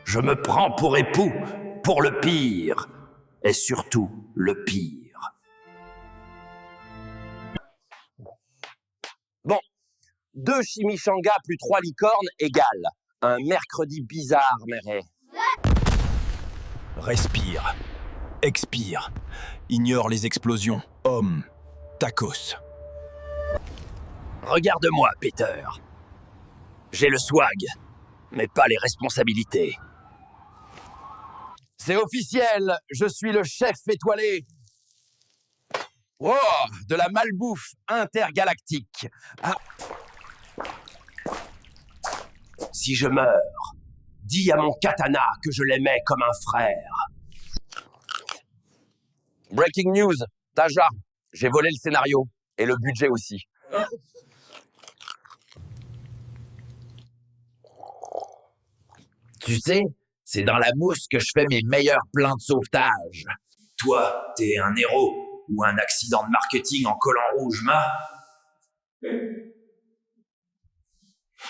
Je me prends pour époux, pour le pire, et surtout le pire. Bon, 2 chimichangas plus 3 licornes égale un mercredi bizarre, Méret. Respire. Expire. Ignore les explosions. Homme. Tacos. Regarde-moi, Peter. J'ai le swag, mais pas les responsabilités. C'est officiel, je suis le chef étoilé. Oh, de la malbouffe intergalactique. Ah. Si je meurs, dis à mon katana que je l'aimais comme un frère. Breaking news, Taja, j'ai volé le scénario et le budget aussi. Tu sais, c'est dans la mousse que je fais mes meilleurs plans de sauvetage. Toi, t'es un héros ou un accident de marketing en collant rouge, ma?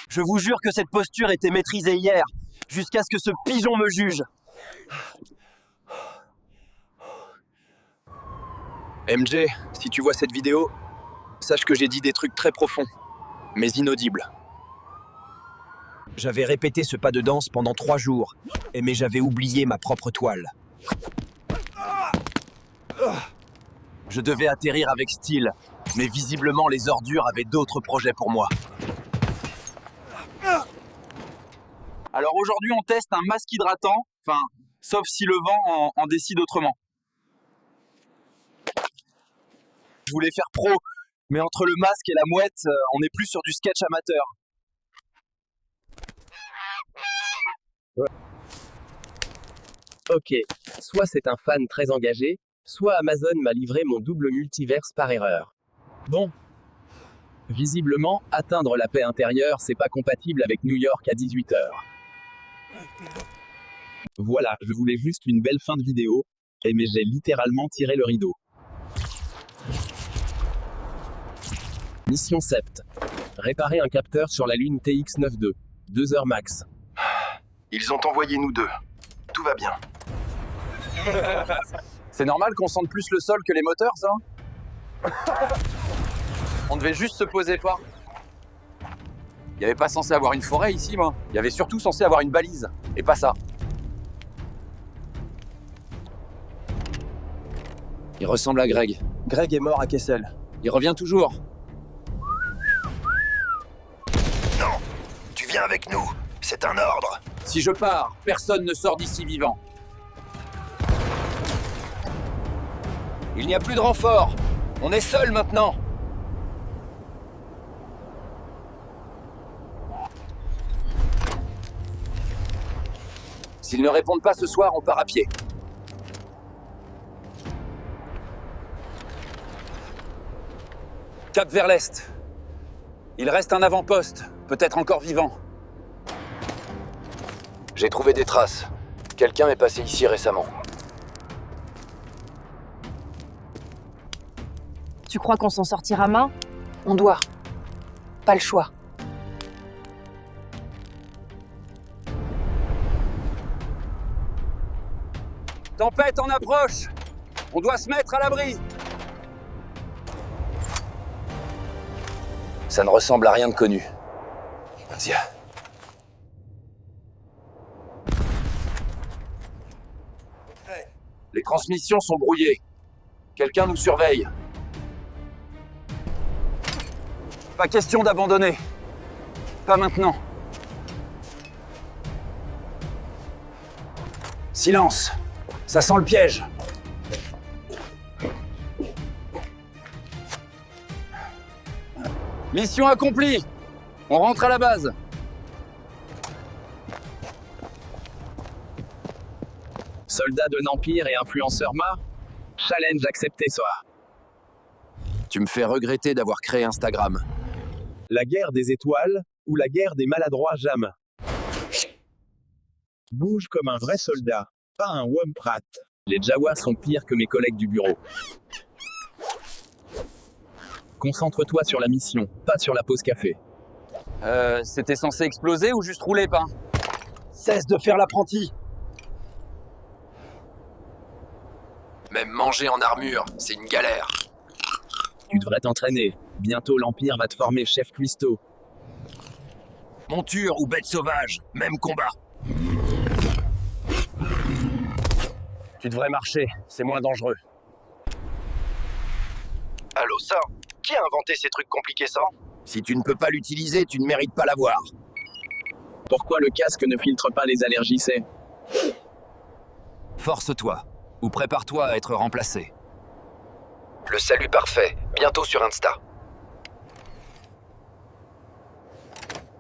Je vous jure que cette posture était maîtrisée hier, jusqu'à ce que ce pigeon me juge. MJ, si tu vois cette vidéo, sache que j'ai dit des trucs très profonds, mais inaudibles. J'avais répété ce pas de danse pendant 3 jours, mais j'avais oublié ma propre toile. Je devais atterrir avec style, mais visiblement les ordures avaient d'autres projets pour moi. Alors aujourd'hui, on teste un masque hydratant, enfin, sauf si le vent en décide autrement. Je voulais faire pro, mais entre le masque et la mouette, on est plus sur du sketch amateur. Ok, soit c'est un fan très engagé, soit Amazon m'a livré mon double multiverse par erreur. Bon. Visiblement, atteindre la paix intérieure, c'est pas compatible avec New York à 18h. Voilà, je voulais juste une belle fin de vidéo, mais j'ai littéralement tiré le rideau. Mission Sept. Réparer un capteur sur la Lune TX-92. 2 heures max. Ils ont envoyé nous 2. Tout va bien. C'est normal qu'on sente plus le sol que les moteurs, ça? On devait juste se poser pas. Il n'y avait pas censé avoir une forêt ici, moi. Il y avait surtout censé avoir une balise, et pas ça. Il ressemble à Greg. Greg est mort à Kessel. Il revient toujours. Non, tu viens avec nous, c'est un ordre. Si je pars, personne ne sort d'ici vivant. Il n'y a plus de renfort, on est seuls maintenant. S'ils ne répondent pas ce soir, on part à pied. Cap vers l'est. Il reste un avant-poste, peut-être encore vivant. J'ai trouvé des traces. Quelqu'un est passé ici récemment. Tu crois qu'on s'en sortira main? On doit. Pas le choix. Tempête en approche! On doit se mettre à l'abri! Ça ne ressemble à rien de connu. Tiens. Les transmissions sont brouillées. Quelqu'un nous surveille. Pas question d'abandonner. Pas maintenant. Silence! Ça sent le piège. Mission accomplie. On rentre à la base. Soldat de l'Empire et influenceur Ma? Challenge accepté, soir. Tu me fais regretter d'avoir créé Instagram. La guerre des étoiles ou la guerre des maladroits Jam? Bouge comme un vrai soldat, pas un Womprat. Les Jawas sont pires que mes collègues du bureau. Concentre-toi sur la mission, pas sur la pause café. C'était censé exploser ou juste rouler, pas? Cesse de faire l'apprenti. Même manger en armure, c'est une galère. Tu devrais t'entraîner. Bientôt l'Empire va te former chef cuistot. Monture ou bête sauvage, même combat. Tu devrais marcher, c'est moins dangereux. Allô, ça? Qui a inventé ces trucs compliqués, ça? Si tu ne peux pas l'utiliser, tu ne mérites pas l'avoir. Pourquoi le casque ne filtre pas les allergies, c'est? Force-toi, ou prépare-toi à être remplacé. Le salut parfait, bientôt sur Insta.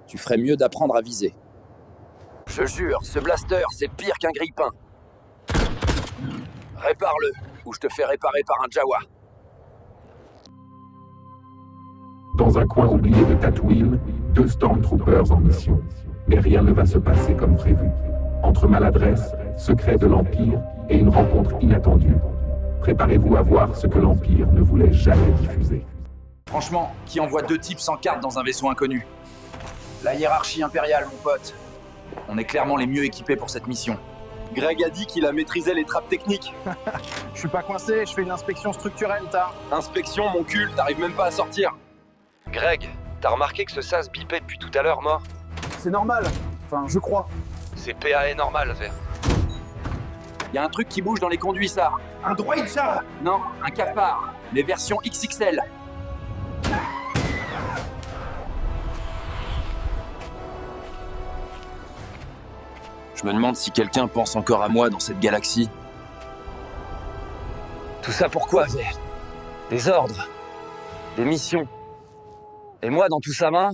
Tu ferais mieux d'apprendre à viser. Je jure, ce blaster, c'est pire qu'un grille-pain. Répare-le, ou je te fais réparer par un Jawa. Dans un coin oublié de Tatooine, 2 Stormtroopers en mission. Mais rien ne va se passer comme prévu. Entre maladresse, secret de l'Empire et une rencontre inattendue. Préparez-vous à voir ce que l'Empire ne voulait jamais diffuser. Franchement, qui envoie 2 types sans carte dans un vaisseau inconnu? La hiérarchie impériale, mon pote. On est clairement les mieux équipés pour cette mission. Greg a dit qu'il a maîtrisé les trappes techniques. Je suis pas coincé, je fais une inspection structurelle, t'as. Inspection, mon cul, t'arrives même pas à sortir. Greg, t'as remarqué que ce sas bipait depuis tout à l'heure, mort? C'est normal. Enfin, je crois. C'est PAE normal, vert. Y a un truc qui bouge dans les conduits, ça. Un droïde, ça. Non, un cafard. Les versions XXL. Je me demande si quelqu'un pense encore à moi dans cette galaxie. Tout ça pourquoi, Vert? Des ordres, des missions. Et moi, dans tout ça, main,